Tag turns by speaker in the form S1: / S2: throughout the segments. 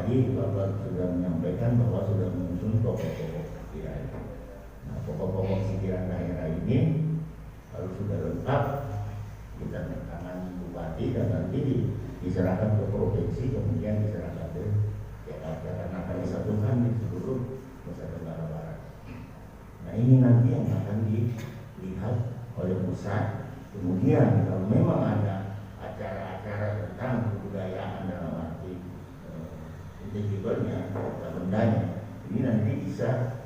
S1: tadi Bapak sudah menyampaikan bahwa sudah menyusun pokok-pokok pikiran. Nah, pokok-pokok pikiran daerah ini kalau sudah lengkap kita tangan bupati dan nanti diserahkan ke provinsi, kemudian diserahkan ke Jakarta karena akan disatukan di seluruh Nusa Tenggara Barat. Nah, ini nanti yang akan dilihat oleh pusat. Kemudian kalau memang ada acara-acara tentang kebudayaan dalam arti integritasnya, bendanya, ini nanti bisa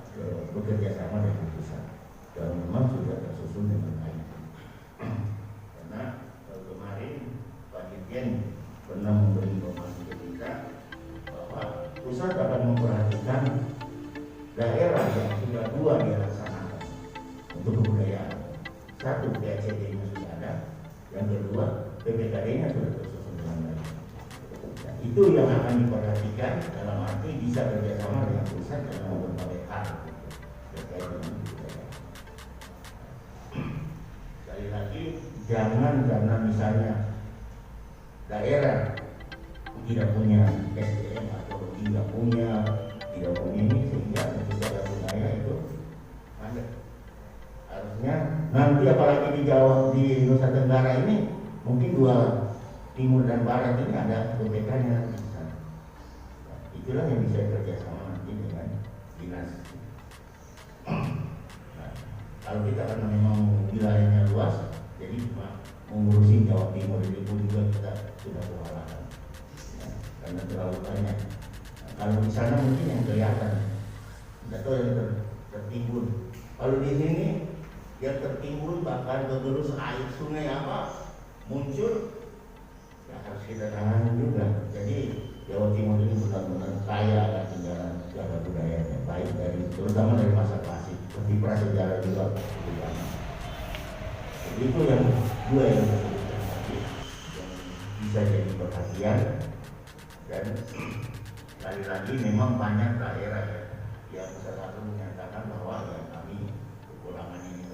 S1: bekerja sama dengan pusat. Dan memang sudah tersusun dengan baik. Karena kemarin Pak Dirjen pernah memberi informasi ke kita bahwa pusat akan memperhatikan daerah yang sudah dua dilaksanakan untuk kebudayaan. Satu, PACD-nya sudah ada, yang kedua PPKD-nya sudah tersusun dengan baik. Nah, itu yang akan diperhatikan dalam arti bisa kerjasama dengan pusat dalam berbagai hal terkait dengan kebudayaan. Sekali lagi, jangan karena misalnya daerah tidak punya SDM atau tidak punya ini sehingga budaya budaya itu ada. Harusnya nanti apalagi di Jawa, di Nusa Tenggara ini mungkin dua timur dan barat ini ada PPK-nya. Nah, itulah yang bisa kerjasama nanti dengan dinas. Nah, kalau kita karena memang wilayahnya luas, jadi cuma mengurusi Jawa Timur itu juga kita sudah kewalahan. Nah, karena terlalu banyak. Nah, kalau di sana mungkin yang kelihatan, atau yang tertimbun. Kalau di sini yang tertimbun bahkan tergerus air sungai apa muncul, ya harus kita tangani juga. Jadi Jawa Timur ini benar-benar kaya akan sejarah budayanya, baik dari terutama dari masa klasik, seperti prasejarah juga. Jadi itu yang dua yang bisa jadi perhatian. Dan lagi-lagi memang banyak daerah yang salah satu menyatakan bahwa ya kami kekurangan ini,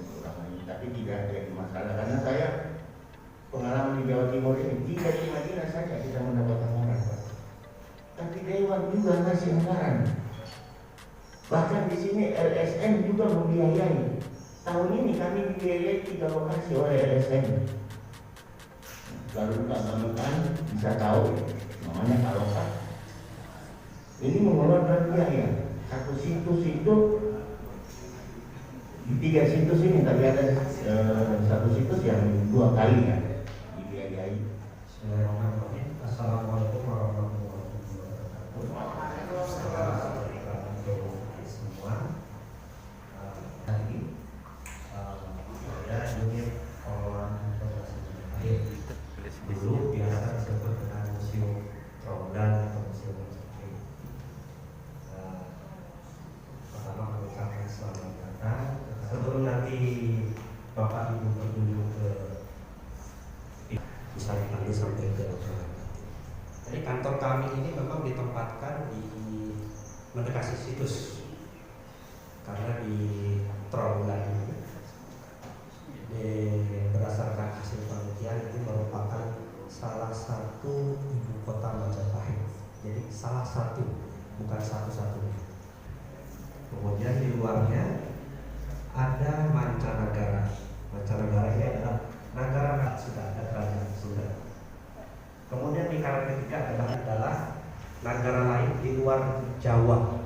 S1: tapi tidak jadi masalah karena saya pengalaman di Jawa Timur ini tidak di Madinah saja kita mendapat anggaran, tapi Dewan juga ngasih anggaran. Bahkan di sini LSM juga membiayai. Tahun ini kami dibiayai 3 lokasi oleh LSM. Kalau kan bisa tahu namanya Kaloka. Ini mengeluarkan biaya. Satu situs itu di 3 situs ini, tapi ada satu situs yang 2 kali kan dibiayai. Assalamualaikum warahmatullahi wabarakatuh. Semua hari saya unit pengelolaan informasi air. Dulu biasa disebut dengan museum Trondan atau museum Seperti. Pertama mengucapkan selamat datang. Sebelum nanti Bapak Ibu berkunjung ke bisa nanti sampai ke jadi kantor kami ini memang ditempatkan di mendekati situs karena di Trondan ini berdasarkan hasil penelitian ini merupakan salah satu ibu kota Majapahit. Jadi salah satu, bukan satu-satunya. Kemudian di luarnya ada mancanegara. Mancanegara ini adalah negara sudah ada kerajaan sudah. Kemudian di kala ketiga adalah negara lain di luar Jawa.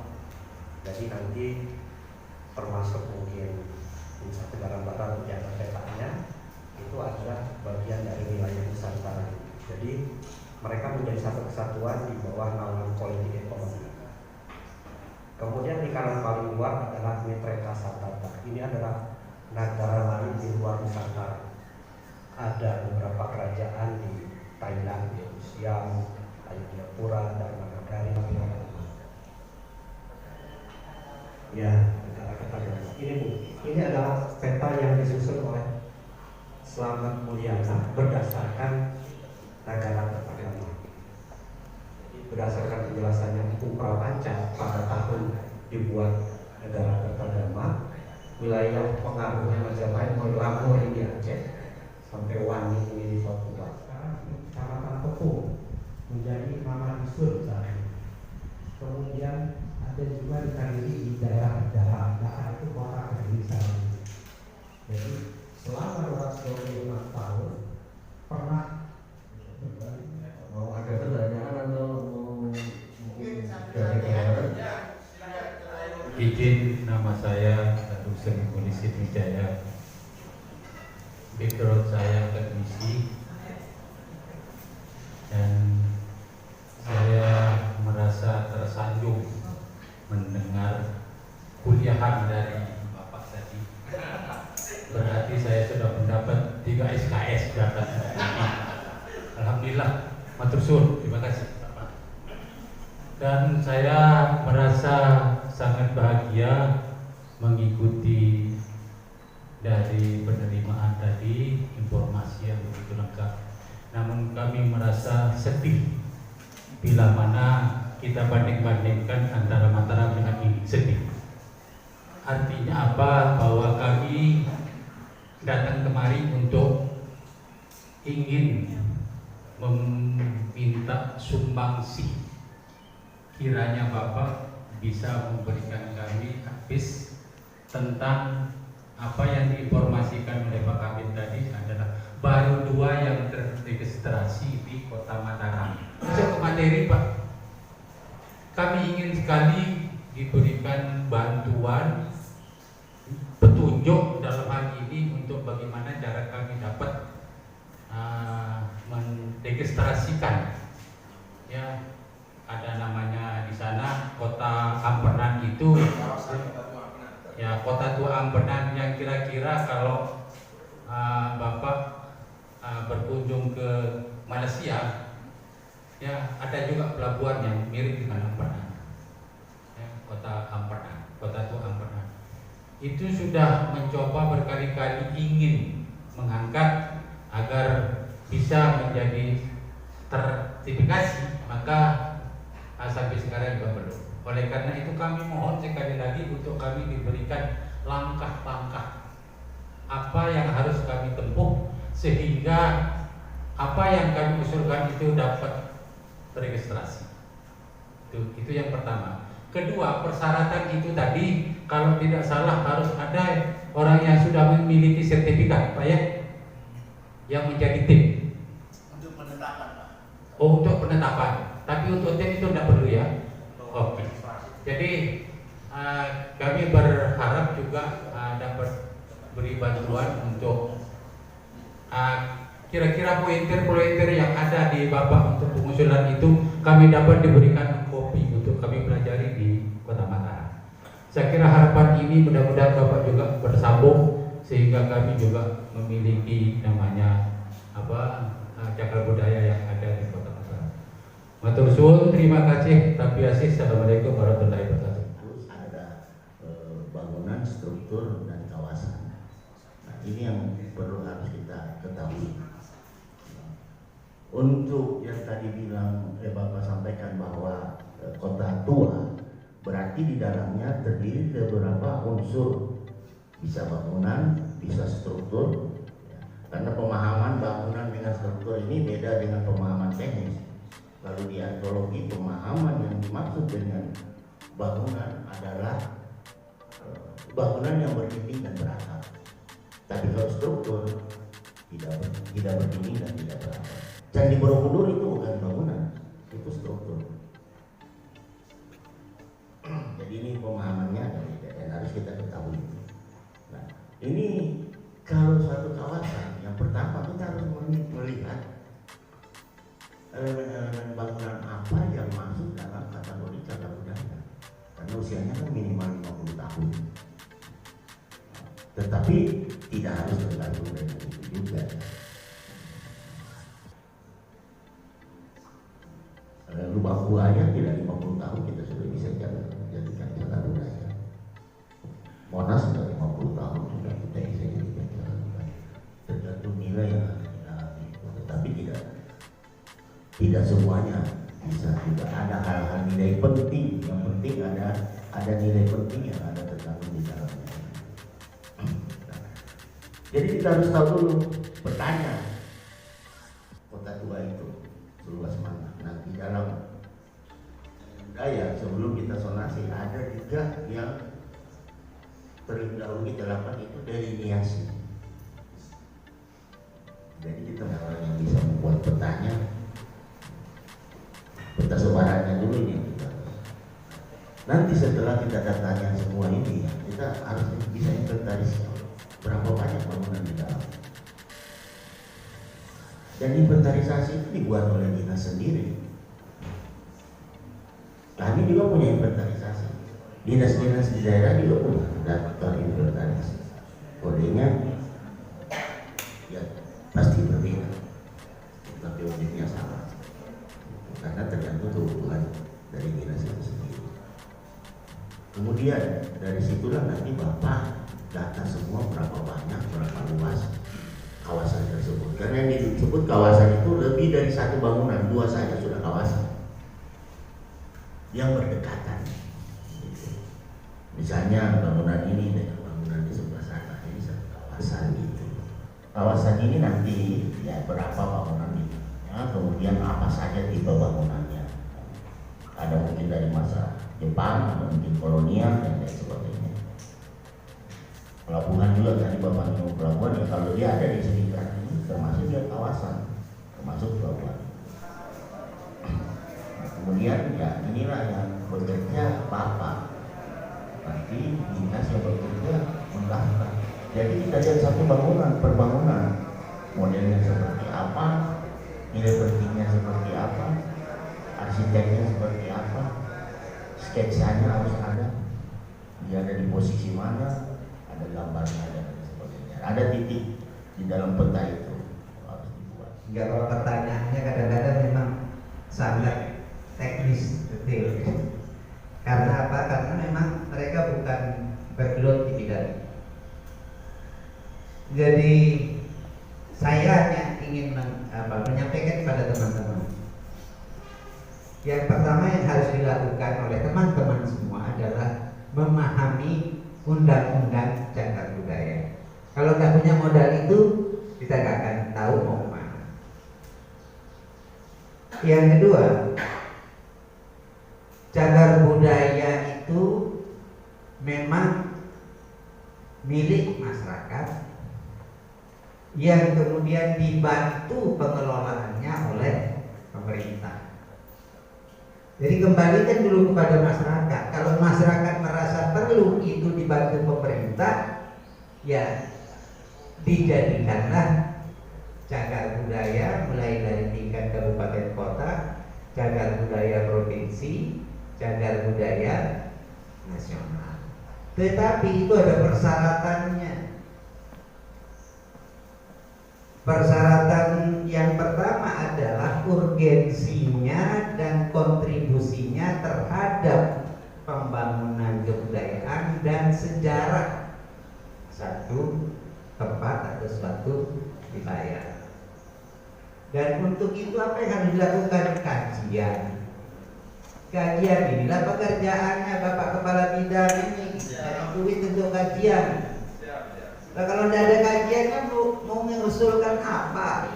S1: Jadi nanti termasuk mungkin Nusa Tenggara Barat di atas petanya itu adalah bagian dari wilayah Nusantara. Jadi mereka menjadi satu kesatuan di bawah naungan politik ekonomi. Kemudian di kanan paling luar adalah Mitra Kasatata. Ini adalah negara lain di luar Nusantara. Ada beberapa kerajaan di Thailand, di Rusia, Ayodhya, Dharmanagari, ya negara-negara ini adalah peta yang disusun oleh Slamet Mulyana berdasarkan negara pertama. Berdasarkan penjelasannya Hukum Prapanca pada tahun dibuat negara Kertagama, wilayah pengaruhnya Majapahit melamur di Aceh sampai Wani di Papua. Kecamatan Tepung menjadi Mama Isur saat ini. kemudian ada juga di Kediri di daerah Dahar itu kota Kediri sana. Jadi selama 226 tahun pernah mau ada pertanyaan atau
S2: izin, nama saya Dusen Polisi Wijaya. Background saya teknisi dan saya merasa tersanjung mendengar kuliahan dari Bapak tadi. Berarti saya sudah mendapat 3 SKS dapat. Alhamdulillah, matur suwun, terima kasih Bapak. Dan saya merasa sangat bahagia mengikuti dari penerimaan tadi informasi yang begitu lengkap. Namun kami merasa sedih bila mana kita banding-bandingkan antara Mataram dengan ini, sedih. Artinya apa? Bahwa kami datang kemari untuk ingin meminta sumbangsih. Kiranya Bapak bisa memberikan kami habis tentang apa yang diinformasikan oleh Pak Kabin tadi adalah baru 2 yang terregistrasi di Kota Mataram. Masuk ke materi Pak. Kami ingin sekali diberikan bantuan petunjuk dalam hal ini untuk bagaimana cara kami dapat menregistrasikan. Ya, ada namanya di sana Kota Ampenan itu. Ya, Kota Tua Ampenan yang kira-kira kalau Bapak berkunjung ke Malaysia, ya ada juga pelabuhan yang mirip dengan Ampenan. Ya, Kota Ampenan, Kota Tua Ampenan. Itu sudah mencoba berkali-kali ingin mengangkat agar bisa menjadi tersertifikasi, maka sampai sekarang juga belum. Oleh karena itu kami mohon sekali lagi untuk kami diberikan langkah-langkah apa yang harus kami tempuh sehingga apa yang kami usulkan itu dapat terregistrasi. Itu yang pertama. Kedua, persyaratan itu tadi kalau tidak salah harus ada orang yang sudah memiliki sertifikat, Pak ya, yang menjadi tim.
S3: Untuk penetapan, Pak.
S2: Oh, untuk penetapan. Tapi untuk tim itu tidak perlu ya. Oke. Jadi kami berharap juga dapat beri bantuan untuk kira-kira pointer-pointer yang ada di Bapak untuk pengusulan itu kami dapat diberikan kopi untuk kami pelajari di Kota Mataram. Saya kira harapan ini mudah-mudahan Bapak juga bersambung sehingga kami juga memiliki namanya cagar budaya yang ada di Kota Mataram. Matur suwun, terima kasih. Assalamualaikum warahmatullahi wabarakatuh.
S3: Terus ada bangunan, struktur dan kawasan. Nah, ini yang perlu harus kita ketahui. Untuk yang tadi bilang Bapak sampaikan bahwa kota tua, berarti di dalamnya terdiri dari beberapa unsur, bisa bangunan, bisa struktur. Karena pemahaman bangunan dengan struktur ini beda dengan pemahaman teknis. Lalu di arkeologi pemahaman yang dimaksud dengan bangunan adalah bangunan yang berdinding dan beratap. Tapi kalau struktur tidak berdinding dan tidak beratap. Candi Borobudur itu bukan bangunan, itu struktur. Jadi ini pemahamannya dan harus kita ketahui. Nah, ini kalau suatu kawasan, yang pertama kita harus melihat bangunan apa yang masuk dalam kategori cagar budaya. Karena usianya kan minimal 50 tahun. Tetapi tidak harus tergantung dengan itu juga. Lubang buaya tidak 50 tahun kita sudah bisa jadikan cagar budaya. Monas sudah 50 tahun sudah kita bisa jadikan cagar budaya. Tergantung nilai yang ada di dalamnya. Tetapi tidak semuanya bisa, juga ada hal-hal nilai penting. Yang penting ada nilai penting yang ada tergantung di dalamnya. Jadi kita harus tahu dulu, bertanya kota tua itu seluas mana. Nah, di dalam budaya sebelum kita sonasi ada juga yang terlebih dahulu kita lakukan itu delineasi. Jadi kita orang yang bisa membuat petanya, peta sebarannya dulu ini kita. Nanti setelah kita datanya semua ini, kita harus bisa inventaris berapa banyak bangunan di dalam. Dan inventarisasi itu dibuat oleh dinas sendiri. Kami juga punya inventarisasi. Dinas-dinas di daerah juga punya daftar inventarisasi. Kodenya ya pasti berbeda, tapi objeknya sama. Karena tergantung kebutuhan dari dinas itu sendiri. Kemudian dari situlah nanti Bapak data semua berapa banyak, berapa luas kawasan tersebut. Karena yang disebut kawasan itu lebih dari satu bangunan, 2 saja sudah kawasan yang berdekatan. Misalnya bangunan ini dengan bangunan di sebelah sana, ini satu kawasan gitu. Kawasan ini nanti ya berapa bangunan itu, ya, kemudian apa saja tipe bangunannya. Ada mungkin dari masa Jepang, ada mungkin kolonial dan lain sebagainya. Pelabuhan juga tadi Bapak ngomong pelabuhan, ya kalau dia ada di sekitar ini termasuk dia kawasan, termasuk pelabuhan. Nah, kemudian ya inilah yang bekerja Bapak. Nanti dinas yang bekerja mendaftar. Jadi kita lihat satu bangunan per bangunan, modelnya seperti apa, nilai pentingnya seperti apa, arsiteknya seperti apa, sketsanya harus ada, dia ada di posisi mana, ada gambarnya dan sebagainya. Ada titik di dalam peta itu harus dibuat.
S4: Enggak, kalau pertanyaannya kadang-kadang memang sangat teknis detail. Karena apa? Karena memang mereka bukan background di bidang. Jadi saya hanya ingin menyampaikan kepada teman-teman. Yang pertama yang harus dilakukan oleh teman-teman semua adalah memahami undang-undang cagar budaya. Kalau nggak punya modal itu, kita nggak akan tahu mau kemana. Yang kedua, cagar budaya itu memang milik masyarakat yang kemudian dibantu pengelolaannya oleh pemerintah. Jadi kembalikan dulu kepada masyarakat. Kalau masyarakat merasa perlu itu dibantu pemerintah, ya dijadikanlah cagar budaya mulai dari tingkat kabupaten kota, cagar budaya provinsi, cagar budaya nasional. Tetapi itu ada persyaratannya. Persyaratan yang pertama adalah urgensinya dan kontribusinya terhadap pembangunan kebudayaan dan sejarah satu tempat atau suatu wilayah. Dan untuk itu apa yang harus dilakukan? Kajian. Kajian inilah pekerjaannya Bapak Kepala Bidang ini, cari duit untuk kajian. Nah, kalau tidak ada kajian kan mau mengusulkan apa?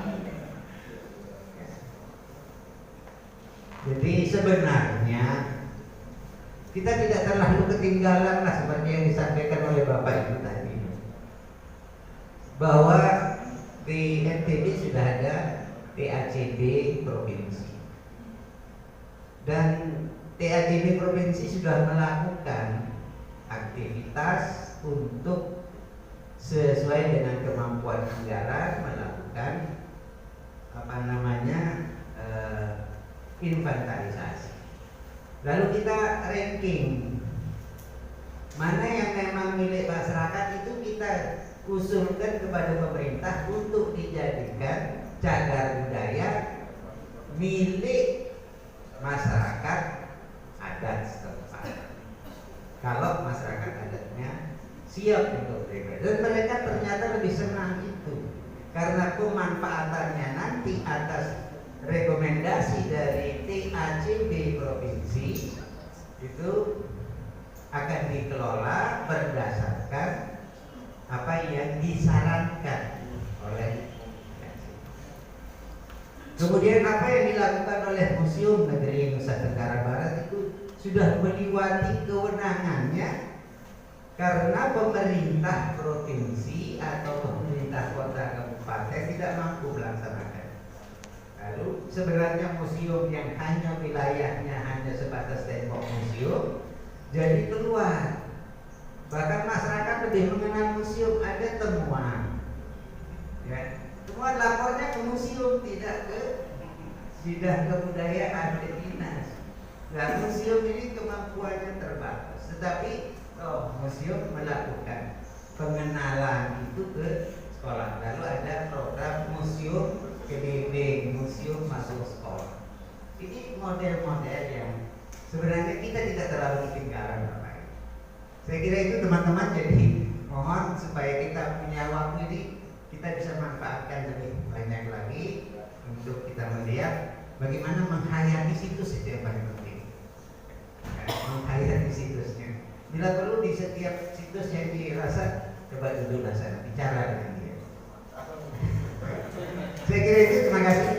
S4: Jadi sebenarnya kita tidak terlalu ketinggalan lah seperti yang disampaikan oleh Bapak itu tadi, bahwa di NTB sudah ada TACB provinsi dan TACB provinsi sudah melakukan aktivitas untuk sesuai dengan kemampuan anggaran melakukan inventarisasi. Lalu kita ranking mana yang memang milik masyarakat, itu kita usulkan kepada pemerintah untuk dijadikan cagar budaya milik masyarakat adat setempat. Kalau masyarakat adatnya siap untuk mereka, dan mereka ternyata lebih senang itu karena pemanfaatannya nanti atas rekomendasi dari TACB provinsi itu akan dikelola berdasarkan apa yang disarankan oleh. Kemudian apa yang dilakukan oleh Museum Negeri Nusa Tenggara Barat itu sudah meliwati kewenangannya karena pemerintah provinsi atau pemerintah kota kabupaten tidak mampu melaksanakan. Lalu sebenarnya museum yang hanya wilayahnya hanya sebatas tembok museum jadi keluar. Bahkan masyarakat lebih mengenal museum, ada temuan. Ya, temuan lapornya ke museum, tidak ke kebudayaan, ke dinas. Nah, museum ini kemampuannya terbatas, tetapi museum melakukan pengenalan itu ke sekolah. Lalu ada program museum PBB, museum masuk sekolah. Ini model-model yang sebenarnya kita tidak terlalu ketinggalan, Bapak. Saya kira itu teman-teman, jadi mohon supaya kita punya waktu ini kita bisa manfaatkan lebih banyak lagi untuk kita melihat bagaimana menghayati situs itu yang paling penting. Ya, menghayati situsnya. Bila perlu di setiap situs yang dirasa coba duduk sana bicara dengan dia. Saya kira itu, terima kasih.